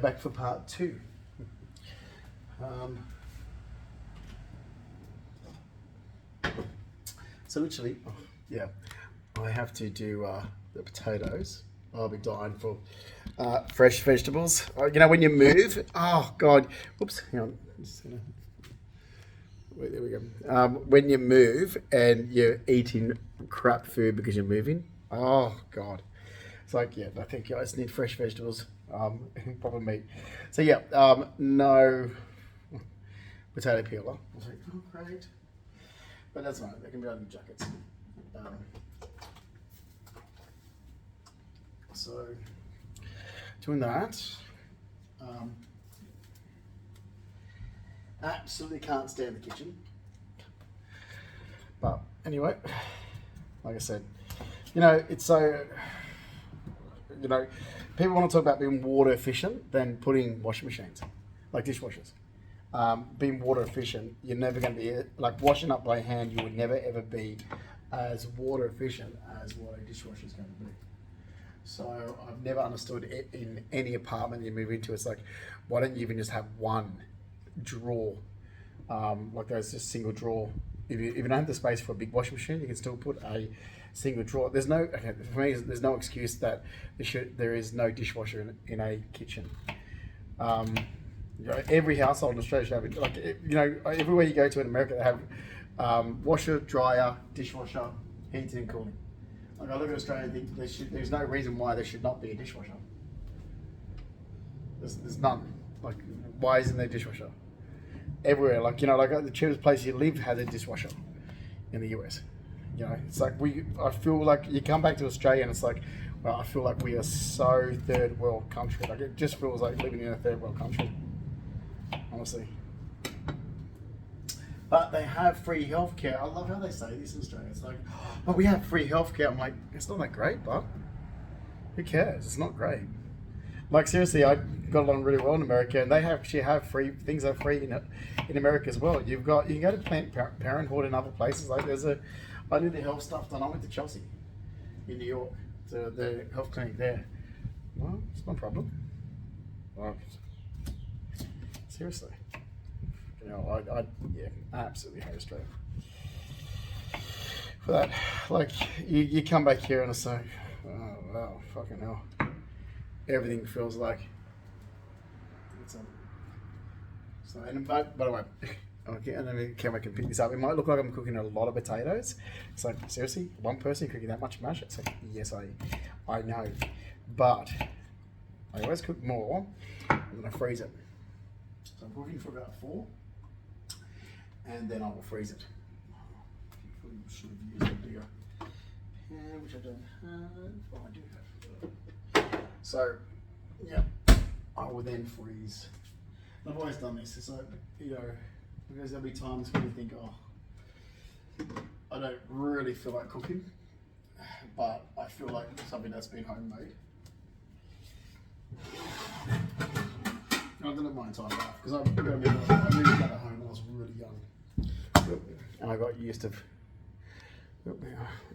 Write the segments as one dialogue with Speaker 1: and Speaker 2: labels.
Speaker 1: Back for part two. Um, so literally, yeah, I have to do the potatoes. I'll be dying for fresh vegetables. You know, when you move, oh God, whoops, hang on. Wait, there we go. When you move and you're eating crap food because you're moving, oh God. It's like, yeah, I think I just need fresh vegetables, proper meat. So yeah, no potato peeler. I was like, oh great, but that's fine. They can be on jackets. Um, so doing that. Um, Absolutely can't stand the kitchen. But anyway, like I said, it's so. You know, people want to talk about being water efficient than putting washing machines, like dishwashers. Being water efficient, you're never going to be like washing up by hand. You would never ever be as water efficient as what a dishwasher is going to be. So I've never understood it in any apartment you move into. It's like, why don't you even just have one drawer? Like there's just single drawer. If you don't have the space for a big washing machine, you can still put a single drawer. There's no, okay, for me, there's no excuse that there is no dishwasher in a kitchen. Every household in Australia should have it. Like, everywhere you go to in America, they have washer, dryer, dishwasher, heating and cooling. Like I look at Australia and think there's no reason why there should not be a dishwasher. There's none. Like, why isn't there a dishwasher? Everywhere, like the cheapest place you live has a dishwasher in the US. It's like I feel like you come back to Australia and it's like, well, I feel like we are so third world country. Like it just feels like living in a third world country, honestly. But they have free healthcare. I love how they say this in Australia. It's like, oh, we have free healthcare. I'm like, it's not that great, but who cares? It's not great. Like seriously, I got along really well in America, and they actually have free things are free in America as well. You can go to Planned Parenthood and other places. Like I did the health stuff done. I went to Chelsea, in New York, to the health clinic there. Well, it's no problem. Well, seriously, I absolutely hate Australia for that. Like you come back here and it's like, oh wow, fucking hell. Everything feels like it's so. And by the way, okay, and then the camera can pick this up. It might look like I'm cooking a lot of potatoes. It's like, seriously, one person cooking that much mash? It's like, yes, I know, but I always cook more and then I freeze it. So I'm cooking for about 4, and then I will freeze it. Should have used a bigger pan, which I don't have. Oh, I do have. So, yeah, I will then freeze. And I've always done this. It's like, because there'll be times when you think, oh, I don't really feel like cooking, but I feel like something that's been homemade. And I've done it my entire life because I moved out of home when I was really young, and I got used to.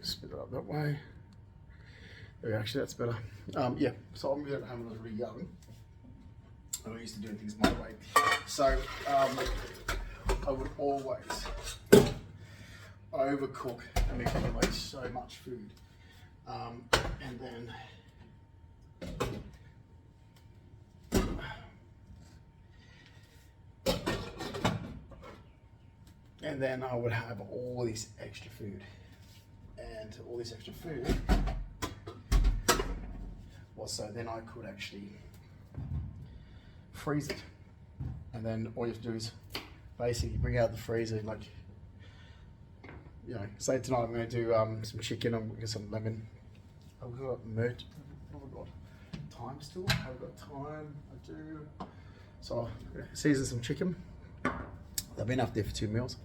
Speaker 1: Spit it up that way. Actually, that's better. Yeah, so I moved out of home when I was really young. And I used to do things my way. So I would always overcook and make me waste so much food. And then I would have all this extra food. And all this extra food was so then I could actually freeze it. And then all you have to do is basically bring out the freezer, like, say tonight I'm going to do some chicken and get some lemon. I've got merch. What have I got? Time still? I've got time. I do. So I'll season some chicken. There'll be enough there for 2 meals.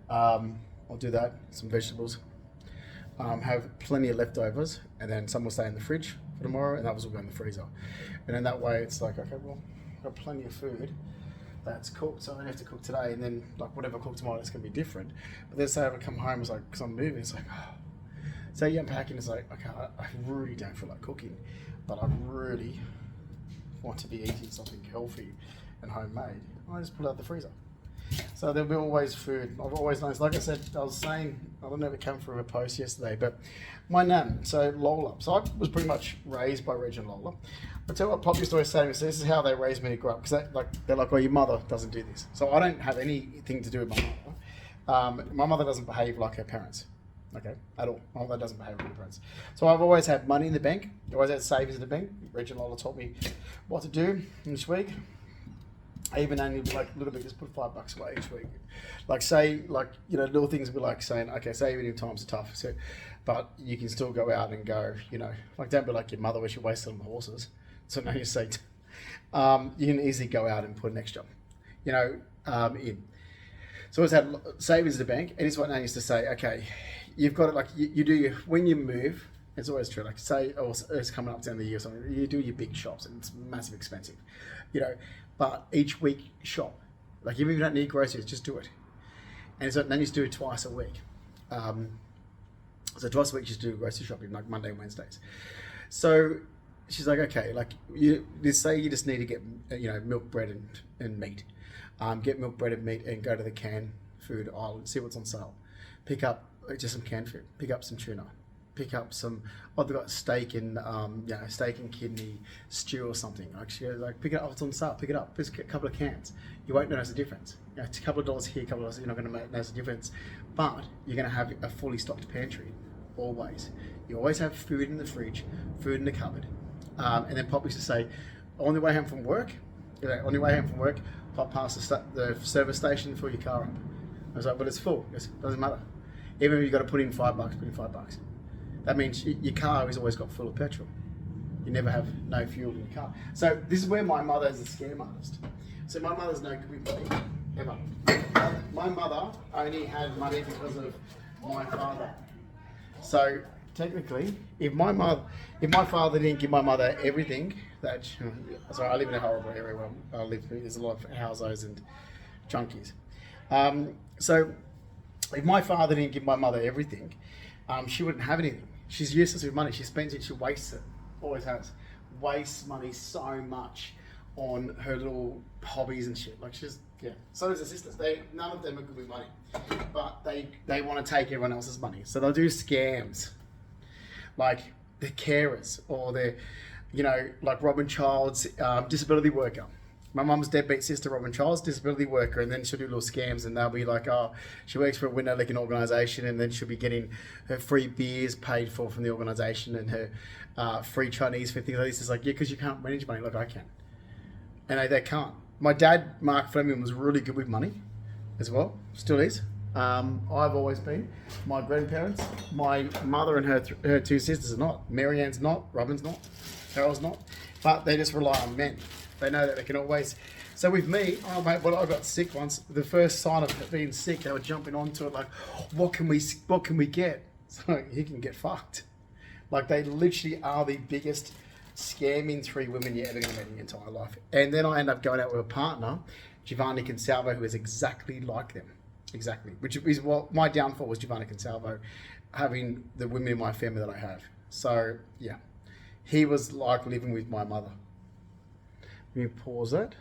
Speaker 1: I'll do that. Some vegetables. Have plenty of leftovers, and then some will stay in the fridge for tomorrow, and others will go in the freezer. And then that way, it's like, okay, well, I've got plenty of food that's cooked, so I don't have to cook today, and then like whatever I cook tomorrow, it's gonna be different. But then say I come home, it's like, because I'm moving, it's like, oh. So you're unpacking, it's like, okay, I really don't feel like cooking, but I really want to be eating something healthy and homemade, I just pull out the freezer. So there'll be always food. I've always known. Like I said, I was saying, I don't know if it came through a post yesterday, but my nan, so Lola. So I was pretty much raised by Reg and Lola. I tell you what Pop used to always say to me, so this is how they raised me to grow up. Because they're like, well, your mother doesn't do this. So I don't have anything to do with my mother. My mother doesn't behave like her parents. Okay, at all. My mother doesn't behave like her parents. So I've always had money in the bank. I always had savings in the bank. Reg and Lola taught me what to do each week. Even only like a little bit, just put $5 away each week. Like say, like, you know, little things would be like saying, okay, say even if times are tough, so, but you can still go out and go, you know, like don't be like your mother where she wasted on the horses. So now you say, you can easily go out and put an extra, you know, in. So I always had savings in the bank, and it's what Nan used to say, okay, you've got it, like you do your, when you move, it's always true, like say, oh, it's coming up to the end of the year or something, you do your big shops and it's massive expensive, you know, but each week shop, like even if you don't need groceries, just do it. And so then you just do it twice a week. So twice a week you just do grocery shopping, like Monday and Wednesdays. So she's like, okay, like you say you just need to get, you know, milk, bread and meat. Get milk, bread and meat and go to the canned food aisle and see what's on sale. Pick up just some canned food, pick up some tuna, pick up some, oh, they've got steak and, you know, steak and kidney stew or something. Like pick it up, it's on sale, pick it up, just get a couple of cans. You won't notice the difference. You know, it's a couple of dollars here, a couple of dollars, you're not going to notice the difference. But you're going to have a fully stocked pantry, always. You always have food in the fridge, food in the cupboard. And then Pop used to say, on the way home from work, you know, on your way home from work, pop past the service station, fill your car up. I was like, but it's full. It doesn't matter. Even if you've got to put in $5, put in $5. That means your car has always got full of petrol. You never have no fuel in your car. So this is where my mother is a scam artist. So my mother's no good with money, ever. My mother only had money because of my father. So technically, if my father didn't give my mother everything, sorry, I live in a horrible area where I live. There's a lot of housos and junkies. So if my father didn't give my mother everything, she wouldn't have anything. She's useless with money. She spends it, she wastes it. Always has. Wastes money so much on her little hobbies and shit. Like yeah. So does her sisters. None of them are good with money. But they want to take everyone else's money. So they'll do scams. Like the carers or the, you know, like Robin Child's disability worker. My mum's deadbeat sister, Robin Child's disability worker, and then she'll do little scams, and they'll be like, oh, she works for a window licking organisation, and then she'll be getting her free beers paid for from the organisation and her free Chinese food, things like this. It's like, yeah, because you can't manage money like I can. And they can't. My dad, Mark Fleming, was really good with money as well, still is. I've always been. My grandparents, my mother and her two sisters are not. Marianne's not, Robin's not, Carol's not, but they just rely on men. They know that they can always. So with me, oh mate, well, I got sick once. The first sign of being sick, they were jumping onto it like, what can we get? So you can get fucked. Like they literally are the biggest scamming three women you're ever going to meet in your entire life. And then I end up going out with a partner, Giovanni Consalvo, who is exactly like them. Exactly. Which is what my downfall was, Giovanni Consalvo, having the women in my family that I have. So yeah, he was like living with my mother. Let me pause that.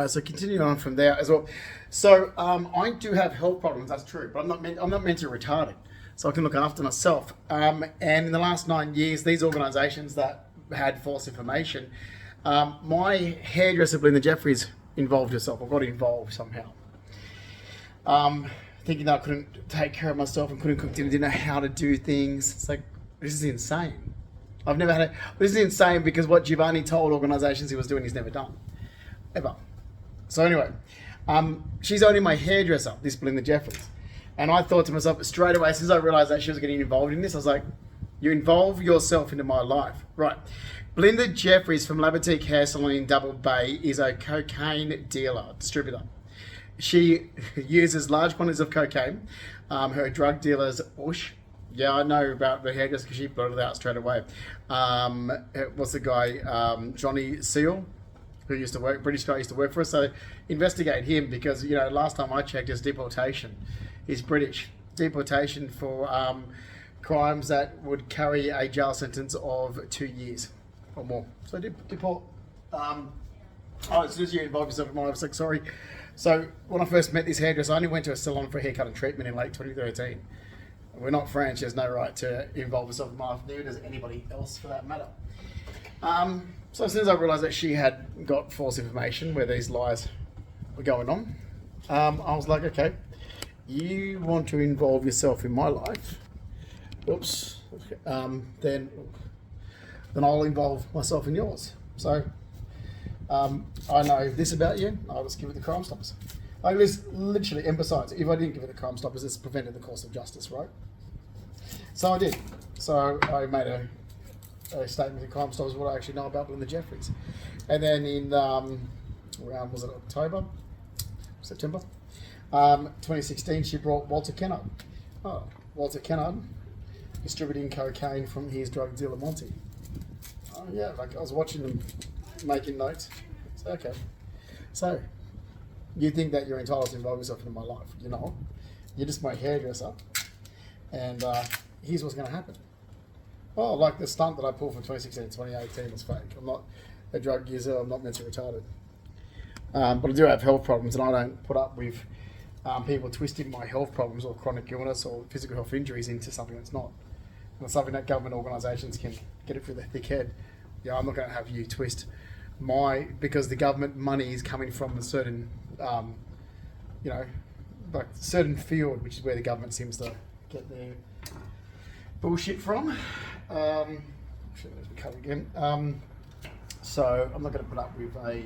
Speaker 1: So continuing on from there as well. So I do have health problems, that's true, but I'm not mentally retarded, so I can look after myself. And in the last 9 years, these organisations that had false information, my hairdresser Belinda Jeffries involved herself, or got involved somehow. Thinking that I couldn't take care of myself and couldn't cook dinner, didn't know how to do things. It's like, this is insane. I've never had this is insane because what Giovanni told organisations he was doing, he's never done. Ever. So anyway, she's only my hairdresser, this Belinda Jeffries. And I thought to myself straight away, since I realised that she was getting involved in this, I was like, you involve yourself into my life. Right. Belinda Jeffries from La Boutique Hair Salon in Double Bay is a cocaine dealer, distributor. She uses large quantities of cocaine. Her drug dealer's Ush. Yeah, I know about the hairdresser because she blurted it out straight away. What's the guy? Johnny Seal, who used to work, British guy used to work for us. So investigate him because, you know, last time I checked his deportation. He's British. Deportation for crimes that would carry a jail sentence of 2 years or more. So deport. As soon as you involve yourself in my life, I was like, sorry. So when I first met this hairdresser, I only went to a salon for a haircut and treatment in late 2013. We're not friends. She has no right to involve herself in my life. Neither does anybody else, for that matter. So as soon as I realised that she had got false information where these lies were going on, I was like, okay, you want to involve yourself in my life? Oops. Then I'll involve myself in yours. So I know this about you. I'll just give it the Crime Stoppers. I just literally, and besides, if I didn't give it the Crime Stoppers, it's prevented the course of justice, right? So I did. So I made a statement to Crime Stoppers what I actually know about Belinda Jeffries. And then in around, was it September 2016, she brought Walter Kennard. Oh, Walter Kennard distributing cocaine from his drug dealer Monty. Oh yeah, like I was watching them making notes. So, okay. So you think that you're entitled to involve yourself in my life? You know, you're just my hairdresser, and here's what's going to happen. Oh, like the stunt that I pulled from 2016 to 2018 was fake. I'm not a drug user. I'm not mentally retarded. But I do have health problems, and I don't put up with people twisting my health problems or chronic illness or physical health injuries into something that's not. And it's something that government organisations can get it through their thick head. Yeah, I'm not going to have you twist because the government money is coming from a certain, like certain field, which is where the government seems to get their bullshit from. Should let me cut again. So I'm not going to put up with a,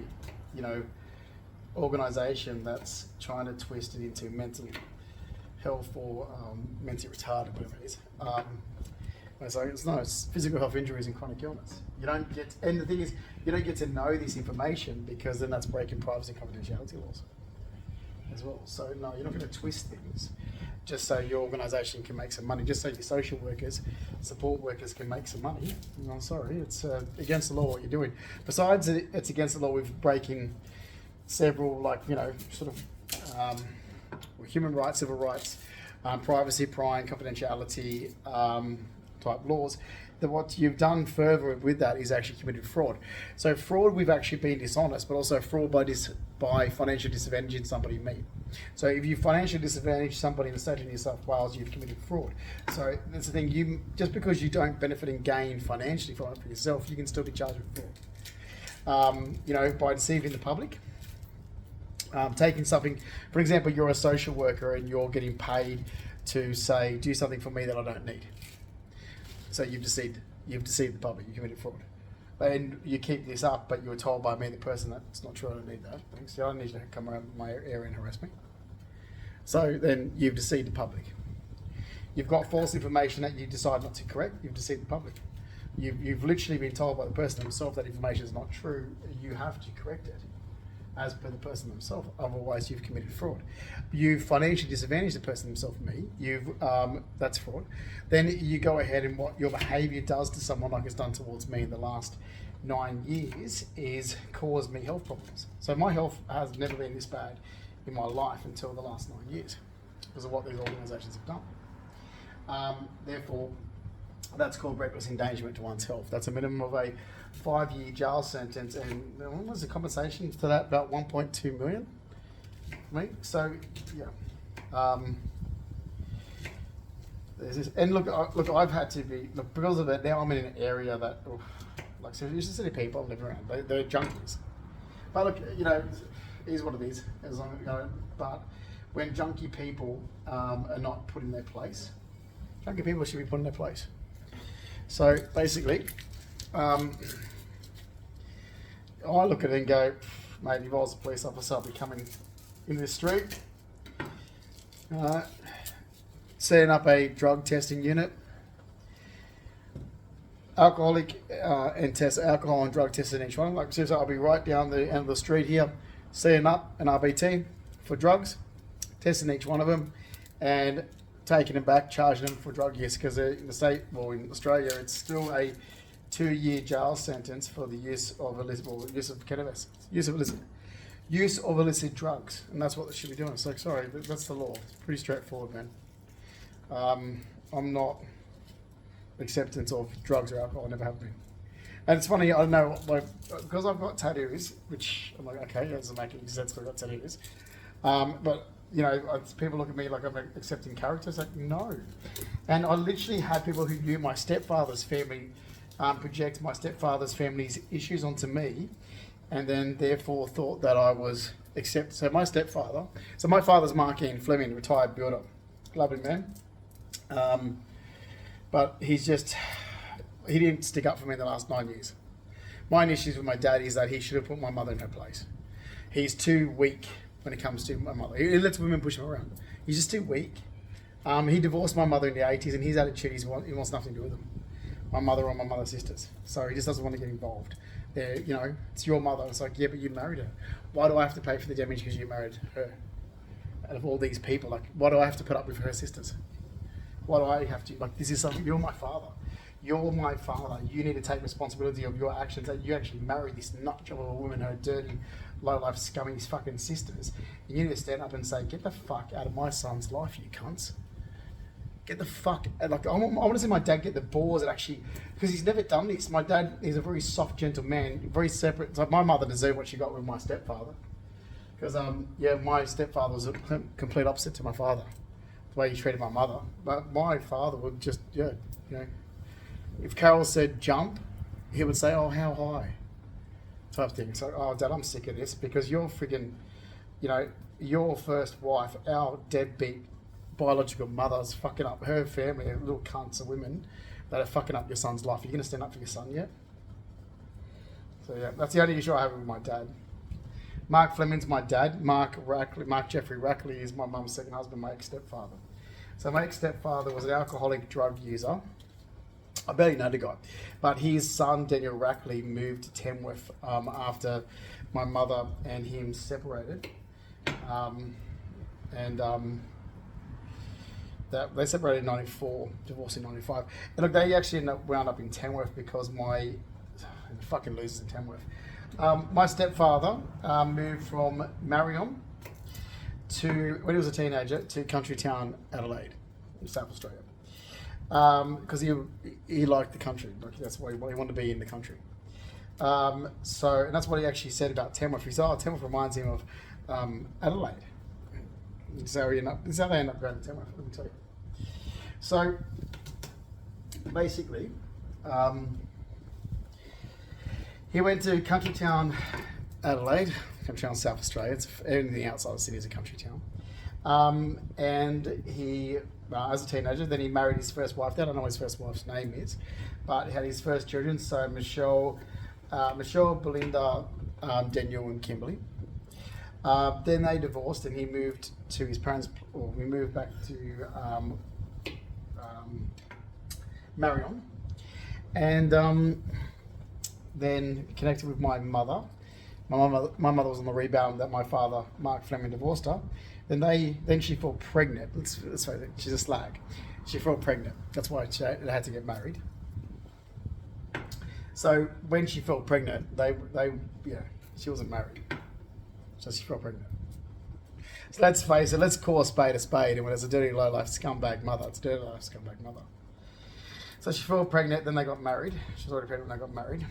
Speaker 1: organisation that's trying to twist it into mental health or mentally retarded, whatever it is. So it's physical health injuries and chronic illness. You don't get, and the thing is, you don't get to know this information because then that's breaking privacy and confidentiality laws as well. So no, you're not going to twist things just so your organisation can make some money, just so your social workers, support workers can make some money. I'm sorry, it's against the law what you're doing. Besides, it's against the law with breaking several, human rights, civil rights, privacy, prying, confidentiality type laws. That what you've done further with that is actually committed fraud. So fraud, we've actually been dishonest, but also fraud by financially disadvantaging somebody, me. So if you financially disadvantage somebody in the state of New South Wales, you've committed fraud. So that's the thing, just because you don't benefit and gain financially from it for yourself, you can still be charged with fraud. By deceiving the public. Taking something, for example, you're a social worker and you're getting paid to say, do something for me that I don't need. So you've deceived the public, you committed fraud. And you keep this up, but you were told by me, the person, that's not true, I don't need that. Thanks. I don't need you to come around my area and harass me. So then you've deceived the public. You've got false information that you decide not to correct, you've deceived the public. You've literally been told by the person themselves that information is not true, you have to correct it as per the person themselves, otherwise you've committed fraud. You financially disadvantaged the person themselves, me, that's fraud. Then you go ahead and what your behaviour does to someone, like it's done towards me in the last 9 years, is cause me health problems. So my health has never been this bad in my life until the last 9 years because of what these organisations have done. Therefore, that's called reckless endangerment to one's health. That's a minimum of a 5-year jail sentence, and what was the compensation to that? About 1.2 million. Right? So, yeah. There's this, and look, I've had to be because of that. Now I'm in an area that, so you should see people live around. They're junkies. But look, it is what it is. As long as but when junkie people are not put in their place, junkie people should be put in their place. So basically, I look at it and go, mate, if I was a police officer, I'd be coming in the street, setting up a drug testing unit, and test alcohol and drug tests in each one. Like seriously, I'll be right down the end of the street here, setting up an RBT for drugs, testing each one of them, and taking them back, charging them for drug use, because in the state, in Australia, it's still a 2-year jail sentence for the use of cannabis, use of illicit drugs, and that's what they should be doing. So sorry, that's the law. It's pretty straightforward, man. I'm not acceptance of drugs or alcohol, never have been. And it's funny, I don't know, like, because I've got tattoos, which I'm like, okay, that doesn't make any sense because I've got tattoos. But, you know, people look at me like I'm accepting characters. Like, no. And I literally had people who knew my stepfather's family project my stepfather's family's issues onto me, and then therefore thought that I was accepted. So my father's Mark Ian Fleming, retired builder. Lovely man. But he didn't stick up for me in the last 9 years. My issues with my dad is that he should have put my mother in her place. He's too weak when it comes to my mother. He lets women push him around. He's just too weak. He divorced my mother in the 80s, and his attitude is he wants nothing to do with them. My mother or my mother's sisters. So he just doesn't want to get involved. You know, it's your mother. It's like, yeah, but you married her. Why do I have to pay for the damage because you married her? Out of all these people, like, why do I have to put up with her sisters? Why do I have to? Like, this is something, you're my father. You're my father. You need to take responsibility of your actions. That you actually married this nut job of a woman, her dirty, low-life, scummy fucking sisters. You need to stand up and say, get the fuck out of my son's life, you cunts. Get the fuck, like, I want to see my dad get the balls and actually, because he's never done this. My dad is a very soft, gentle man, very separate. It's like my mother deserved what she got with my stepfather. Because, yeah, my stepfather was a complete opposite to my father, the way he treated my mother. But my father would just, yeah, you know, if Carol said jump, he would say, oh, how high? Type thing. So, oh, Dad, I'm sick of this because you're friggin', you know, your first wife, our deadbeat biological mother's fucking up her family, little cunts of women that are fucking up your son's life. Are you going to stand up for your son yet? So, yeah, that's the only issue I have with my dad. Mark Fleming's my dad. Mark Jeffrey Rackley is my mum's second husband, my ex-stepfather. So my ex-stepfather was an alcoholic drug user. I barely know the guy. But his son, Daniel Rackley, moved to Tamworth after my mother and him separated. That they separated in 94, divorced in 95. And look, they actually wound up in Tamworth because fucking losers in Tamworth. My stepfather moved from Marion to, when he was a teenager, to country town Adelaide, in South Australia. Because he liked the country, like that's what he wanted to be in the country. And that's what he actually said about Tamworth. He said, oh, Tamworth reminds him of Adelaide. So this is how they end up going to Tamworth, let me tell you. So basically, he went to country town Adelaide, country town South Australia. It's anything outside the city is a country town. And he, as a teenager, then he married his first wife. I don't know what his first wife's name is, but he had his first children. So Michelle, Belinda, Daniel, and Kimberly. Then they divorced, and he moved to his parents. Or we moved back to Marion, and then connected with my mother. My mother was on the rebound that my father, Mark Fleming, divorced her. Then she fell pregnant. Let's face it, she's a slag. She fell pregnant. That's why she had to get married. So when she fell pregnant, she wasn't married. So she fell pregnant. So let's face it, let's call a spade, and when it's a dirty, low-life scumbag mother, it's a dirty, low-life scumbag mother. So she fell pregnant, then they got married. She was already pregnant when they got married.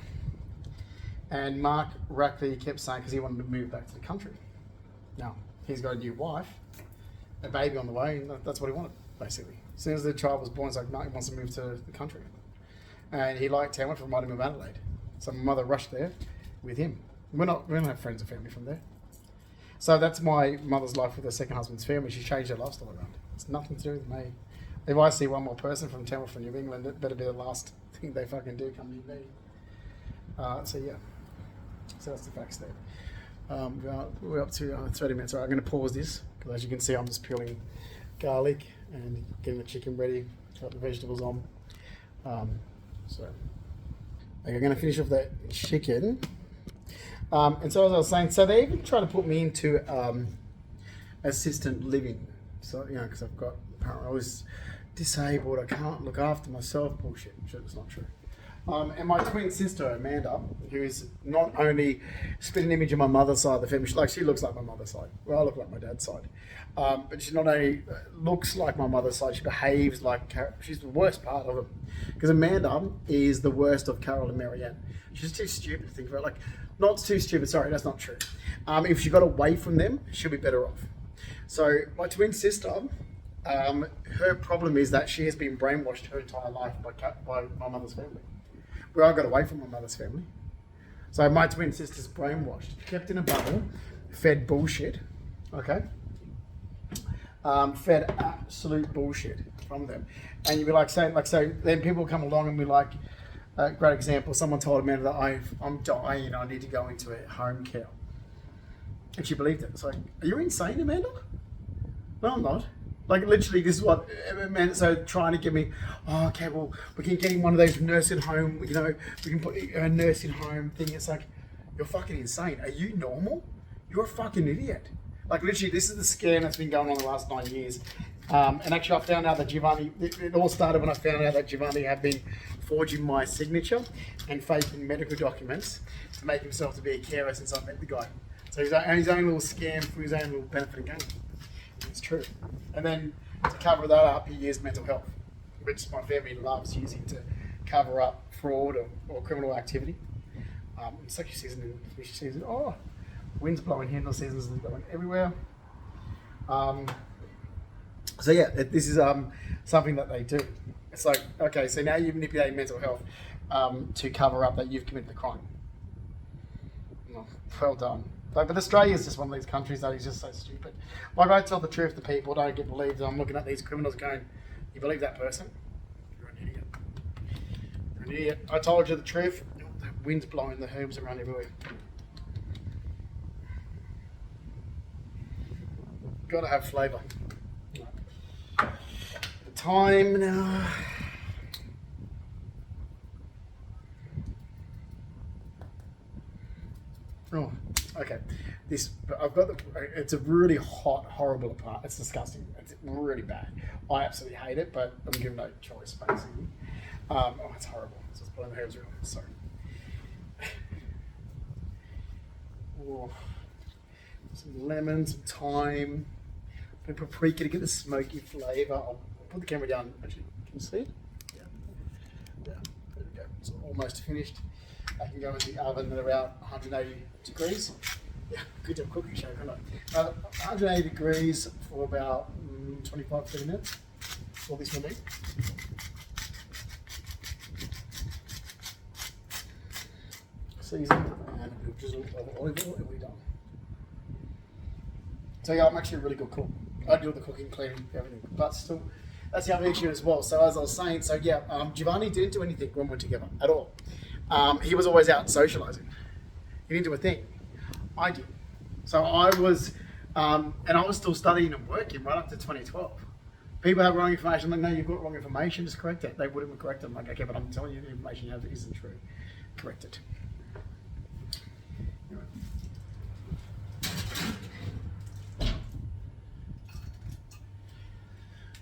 Speaker 1: And Mark Rackley kept saying, because he wanted to move back to the country. Now, he's got a new wife, a baby on the way, and that's what he wanted, basically. As soon as the child was born, it's like, no, he wants to move to the country. And he liked Tamworth, reminded him of Adelaide. So my mother rushed there with him. We don't have friends or family from there. So that's my mother's life with her second husband's family. She changed her lifestyle around. It's nothing to do with me. If I see one more person from Tamworth from New England, it better be the last thing they fucking do come to me. So yeah. So that's the facts there. We're up to 30 minutes. All right, I'm going to pause this because as you can see, I'm just peeling garlic and getting the chicken ready. Got the vegetables on. Okay, I'm going to finish off that chicken. And so as I was saying, so they even try to put me into assistant living. So, you know, because I was disabled, I can't look after myself. Bullshit, it's not true. And my twin sister Amanda, who's not only spit an image of my mother's side of the family, she looks like my mother's side. Well, I look like my dad's side, but she not only looks like my mother's side, she behaves like she's the worst part of it. Because Amanda is the worst of Carol and Marianne. She's too stupid to think about. Like, not too stupid. Sorry, that's not true. If she got away from them, she'll be better off. So my twin sister. Her problem is that she has been brainwashed her entire life by my mother's family. Where I got away from my mother's family. So my twin sister's brainwashed, kept in a bubble, fed bullshit, okay? Fed absolute bullshit from them. And you'd be like, so then people come along and be like, great example, someone told Amanda that I'm dying, I need to go into a home care. And she believed it. It's like, are you insane, Amanda? No, I'm not. Like, literally, this is what, so trying to get me, oh, okay, well, we can get him one of those nursing home, we can put a nursing home thing. It's like, you're fucking insane. Are you normal? You're a fucking idiot. Like, literally, this is the scam that's been going on the last 9 years. And actually, I found out that Giovanni, it all started when I found out that Giovanni had been forging my signature and faking medical documents to make himself to be a carer since I met the guy. So he's his own little scam for his own little benefit and gain. It's true. And then to cover that up, he used mental health, which my family loves using to cover up fraud or criminal activity. It's like season in fish season. Oh, wind's blowing, handle seasons is blowing everywhere. So yeah, this is something that they do. It's like, okay, so now you're manipulating mental health to cover up that you've committed the crime. Oh, well done. But Australia is just one of these countries that is just so stupid. Like, I tell the truth to people, don't get believed. I'm looking at these criminals going, you believe that person? You're an idiot. You're an idiot. I told you the truth. The wind's blowing, the herbs are running everywhere. Gotta have flavour. The time now. Oh, okay. It's a really hot, horrible part. It's disgusting. It's really bad. I absolutely hate it, but I'm given no choice, basically. Oh, it's horrible. It's just blowing the herbs around. Sorry. Oh, some lemon, some thyme, a bit of paprika to get the smoky flavour. I'll put the camera down. Actually, can you see it? Yeah. There we go. It's almost finished. I can go in the oven at about 180 degrees. Yeah, good job cooking show, kind of. 180 degrees for about 25-30 minutes. That's all this will need. Season and a bit of drizzle of olive oil and we're done. So yeah, I'm actually a really good cook. I do all the cooking, cleaning, everything, but still, that's the other issue as well. So as I was saying, so yeah, Giovanni didn't do anything when we were together at all. He was always out socialising. He didn't do a thing. I did. So I was, and I was still studying and working right up to 2012. People have wrong information. I'm like, no, you've got wrong information. Just correct it. They wouldn't correct it. I'm like, okay, but I'm telling you the information you have isn't true. Correct it. Anyway.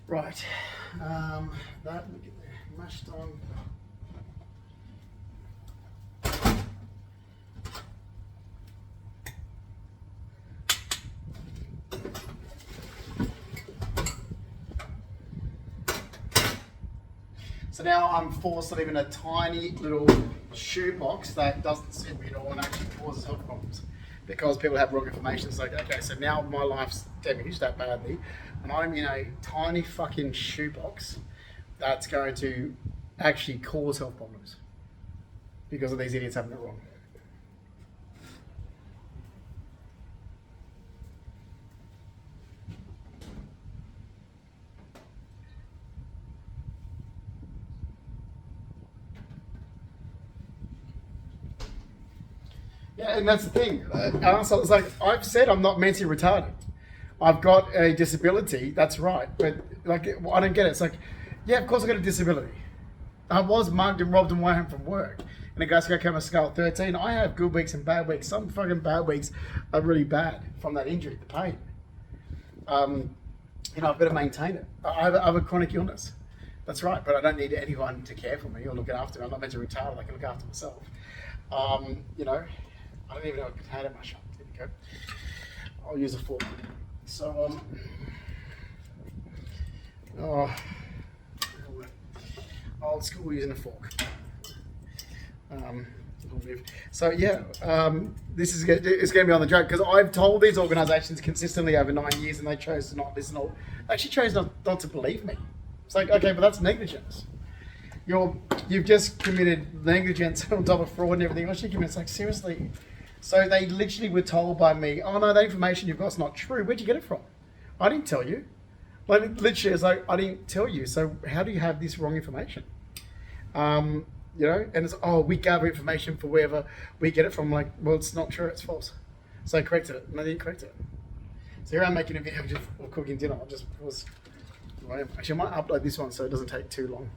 Speaker 1: Right. That we get there. Mashed on. So now I'm forced to live in a tiny little shoebox that doesn't suit me at all and actually causes health problems because people have wrong information. It's like, okay, so now my life's damaged that badly and I'm in a tiny fucking shoebox that's going to actually cause health problems because of these idiots having it wrong. Yeah, and that's the thing. So it's like I've said, I'm not mentally retarded. I've got a disability. That's right, but like I don't get it. It's like, yeah, of course I got a disability. I was mugged and robbed on my way home from work, and a guy's got to skull at 13. I have good weeks and bad weeks. Some fucking bad weeks are really bad from that injury, the pain. I've got to maintain it. I have a chronic illness. That's right, but I don't need anyone to care for me or look after me. I'm not meant to retard. I can look after myself. You know, I don't even know a potato masher. There we go. I'll use a fork. So, oh, old school using a fork. So yeah, this is it's going to be on the track because I've told these organisations consistently over 9 years, and they chose to not listen. Or actually chose not to believe me. It's like, okay, but that's negligence. You've just committed negligence on top of fraud and everything else. It's like, seriously. So they literally were told by me, oh no, that information you've got is not true. Where'd you get it from? I didn't tell you. Like literally, it's like, I didn't tell you. So how do you have this wrong information? You know, and it's, oh, we gather information for wherever we get it from. Like, well, it's not true, it's false. So I corrected it, and I didn't correct it. So here I'm making a video of cooking dinner, just because, actually I might upload this one so it doesn't take too long.